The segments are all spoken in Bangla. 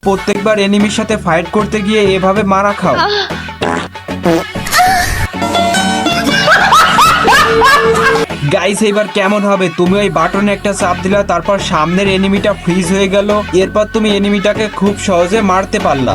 প্রত্যেকবার এনিমির সাথে ফাইট করতে গিয়ে এভাবে মারা খাও। গাইস এবার কেমন হবে, তুমি ওই বাটনে একটা চাপ দিলা, তারপর সামনের এনিমিটা ফ্রিজ হয়ে গেল, এরপর তুমি এনিমিটাকে খুব সহজে মারতে পারলা।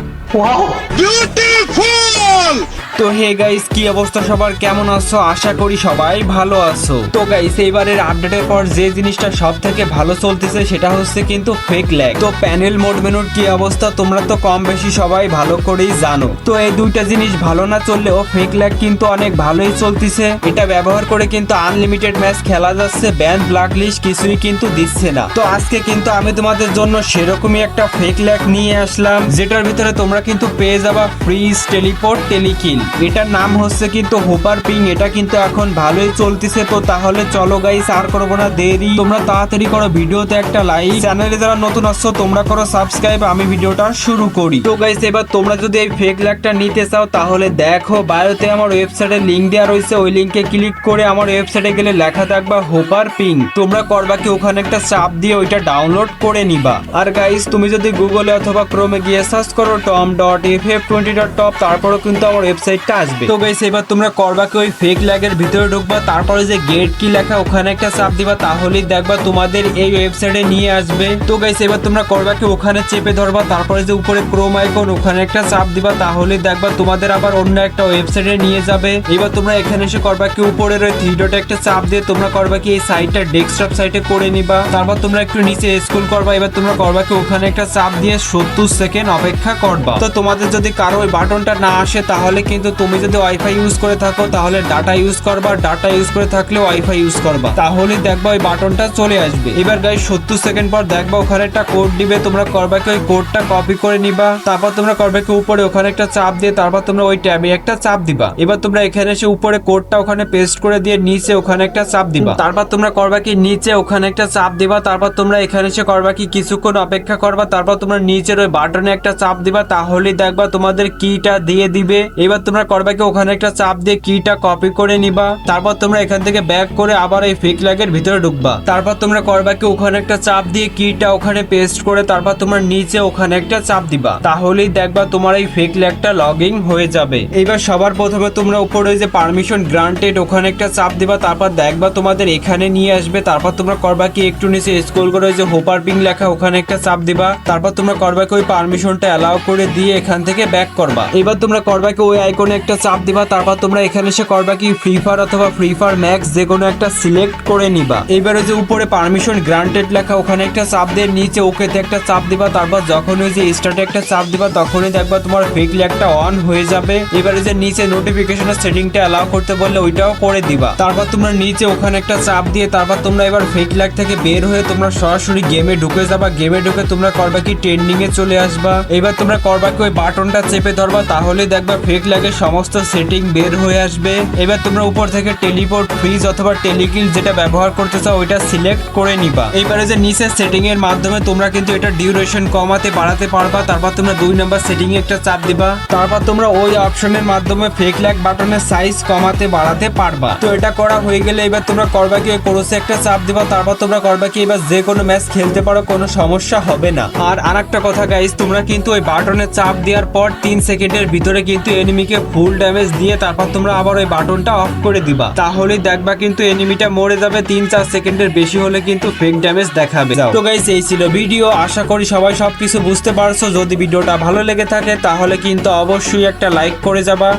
তো হে গাইস, কি অবস্থা সবার, কেমন আছো? আশা করি সবাই ভালো আছো। তো গাইস এইবারের আপডেটের পর যে জিনিসটা সব থেকে ভালো চলতেছে সেটা হচ্ছে কিন্তু ফেক ল্যাগ। তো প্যানেল মোড মেনুর কি অবস্থা তোমরা তো কম বেশি সবাই ভালো করেই জানো। তো এই দুইটা জিনিস ভালো না চললেও ফেক ল্যাগ কিন্তু অনেক ভালোই চলতেছে। এটা ব্যবহার করে কিন্তু আনলিমিটেড ম্যাচ খেলা যাচ্ছে, ব্যান ব্ল্যাক লিস্ট কিছুই কিন্তু দিচ্ছে না। তো আজকে কিন্তু আমি তোমাদের জন্য সেরকমই একটা ফেক ল্যাগ নিয়ে আসলাম, যেটার ভিতরে তোমরা কিন্তু পেয়ে যাবা ফ্রিজ টেলিপোর্ট টেলিকিল। এটার নাম হচ্ছে কিন্তু হোপার পিং। এটা কিন্তু এখন ভালোই চলতেছে। তো তাহলে চলো গাইস, আর করবো না দেরি, তোমরা তাড়াতাড়ি করো ভিডিওতে একটা লাইক, চ্যানেলে যারা নতুন আসছো তোমরা করো সাবস্ক্রাইব। আমি ভিডিওটা শুরু করি। তো গাইস এবার তোমরা যদি এই ফেক ল্যাগটা নিতে চাও তাহলে দেখো বায়োতে আমার ওয়েবসাইটের লিংক দেওয়া রয়েছে, ওই লিংকে ক্লিক করে আমার ওয়েবসাইটে গেলে লেখা থাকবে হোপার পিং। তোমরা করবা কি ওখানে একটা চাপ দিয়ে ওইটা ডাউনলোড করে নিবা। আর গাইস তুমি যদি গুগলে অথবা ক্রোমে গিয়ে সার্চ করো tom.ff20.top, তারপরে কিন্তু আমার ওয়েবসাইটটা আসবে। তো গাইস এবার তোমরা করবা কি ওই ফেক ল্যাগের ভিতরে ঢুকবা, তারপরে যে গেট কি লেখা ওখানে একটা চাপ দিবা, তাহলেই দেখবা তোমাদের এই ওয়েবসাইটে নিয়ে আসবে। তো গাইস এবার তোমরা করবা কি ওখানে চেপে ধরবা, তারপরে যে উপরে ক্রোম আইকন ওখানে একটা চাপ দিবা, তাহলেই দেখবা তোমাদের আবার অন্য একটা ওয়েবসাইটে নিয়ে যাবে। এবার তোমরা এখানে এসে করবা কি উপরের ওই থ্রি ডটে একটা চাপ দিয়ে তোমরা করবা কি এই সাইটটা ডেস্কটপ সাইটে করে নিবা। তারপর তোমরা একটু নিচে স্ক্রল করবা, এবার তোমরা করবা কি ওখানে একটা চাপ দিয়ে 70 সেকেন্ড অপেক্ষা করবা। তো তোমাদের যদি কারো ওই বাটনটা না আসে তাহলে কিন্তু তুমি যদি ওয়াইফাই ইউজ করে থাকো তাহলে ডাটা ইউজ করবা, ডাটা ইউজ করে থাকলে ওয়াইফাই ইউজ করবা, তাহলে দেখবা ওই বাটনটা চলে আসবে। এবার গাইস 70 সেকেন্ড পর দেখবা ওখানে একটা কোড দিবে, তোমরা করবা কি ওই কোডটা কপি করে নিবা। তারপর তোমরা করবে কি উপরে ওখানে একটা চাপ দিয়ে তারপর তোমরা ওই ট্যাবে একটা চাপ দিবা। এবার তোমরা এখানে এসে উপরে কোডটা ওখানে পেস্ট করে দিয়ে নিচে ওখানে একটা চাপ দিবা। তারপর তোমরা করবা কি নিচে ওখানে একটা চাপ দিবা। তারপর তোমরা এখানে এসে করবা কি কিছুক্ষণ অপেক্ষা করবা। তারপর তোমরা নিচের ওই বাটনে একটা চাপ দিবা, তাহলেই দেখবা তোমাদের কিটা দিয়ে দিবে। এবার তোমরা করবা কি ওখানে একটা চাপ দিয়ে কিটা কপি করে নিবা। তারপর তোমরা এখান থেকে ব্যাক করে আবার এই ফেক ল্যাগের ভিতরে ঢুকবা। তারপর তোমরা করবা কি ওখানে একটা চাপ দিয়ে কিটা ওখানে পেস্ট করে তারপর তোমরা নিচে ওখানে একটা চাপ দিবা, তাহলেই দেখবা তোমার এই ফেক ল্যাগটা লগইন হয়ে যাবে। এইবার সবার প্রথমে তোমরা উপরে যে পারমিশন গ্রান্টেড ওখানে একটা চাপ দিবা, তারপর দেখবা তোমাদের এখানে নিয়ে আসবে। তারপর তোমরা করবা কি একটু নিচে স্ক্রল করে যে হোপার পিং লেখা ওখানে একটা চাপ দিবা। তারপর তোমরা করবা কি ওই পারমিশনটা অ্যালাউ করে দিয়ে এখান থেকে ব্যাক করবা। এবার তোমরা করবা কি ওই আইকনে একটা চাপ দিবা। তারপর তোমরা এখানে এসে করবা কি ফ্রি ফায়ার অথবা ফ্রি ফায়ার ম্যাক্স যে কোনো একটা সিলেক্ট করে নিবা। এবারে যে উপরে পারমিশন গ্রান্টেড লেখা ওখানে একটা চাপ দিয়ে নিচে ওকেতে একটা চাপ দিবা। তারপর যখন ওই যে স্টার্টে একটা চাপ দিবা তখনই দেখবা তোমার ফেক ল্যাগটা অন হয়ে যাবে। এবারে যে নিচে নোটিফিকেশনের সেটিংটা অ্যালাউ করতে বললে ওইটাও করে দিবা। তারপর তোমরা নিচে ওখানে একটা চাপ দিয়ে তারপর তোমরা এবার ফেক ল্যাগ থেকে বের হয়ে তোমরা সরাসরি গেমে ঢুকে যাবা। গেমে ঢুকে তোমরা করবা কি ট্রেন্ডিং এ চলে আসবা। এবার তোমরা করবা কি ওই বাটনটা চেপে ধরবা, তাহলে দেখবা ফেক ল্যাগের সমস্ত সেটিং বের হয়ে আসবে। এবার তোমরা উপর থেকে টেলিপোর্ট ফ্রিজ অথবা টেলিকিল যেটা ব্যবহার করতে চাও ওইটা সিলেক্ট করে নিবা। এইবারে যে নিচে সেটিং এর মাধ্যমে তোমরা কিন্তু এটা ডিউরেশন কমাতে বাড়াতে পারবা। তারপর তোমরা 2 নাম্বার সেটিং এ একটা চাপ দিবা। তারপর তোমরা ওই অপশনের মাধ্যমে ফেক ল্যাগ বাটনের সাইজ কমাতে বাড়াতে পারবা। তো এটা করা হয়ে গেলে এবার তোমরা করবা কি ক্রসে একটা চাপ দিবা। তারপর তোমরা করবা কি এবার যে কোনো ম্যাচ খেলতে পারো, কোনো সমস্যা হবে না। আর আরেকটা কথা গাইস, তোমরা কিন্তু ওই বাটনে চাপ দেওয়ার পর 3 সেকেন্ডের ভিতরে কিন্তু এনিমিকে ফুল ড্যামেজ দিয়ে তারপর তোমরা আবার ওই বাটনটা অফ করে দিবা, তাহলেই দেখবা কিন্তু এনিমিটা মরে যাবে। 3-4 সেকেন্ডের বেশি হলে কিন্তু ফেক ড্যামেজ দেখাবে। তো গাইস এই ছিল ভিডিও, আশা করি সবাই সবকিছু বুঝতে পারছো। যদি ভিডিওটা ভালো লেগে থাকে তাহলে কিন্তু অবশ্যই একটা লাইক করে যাবা।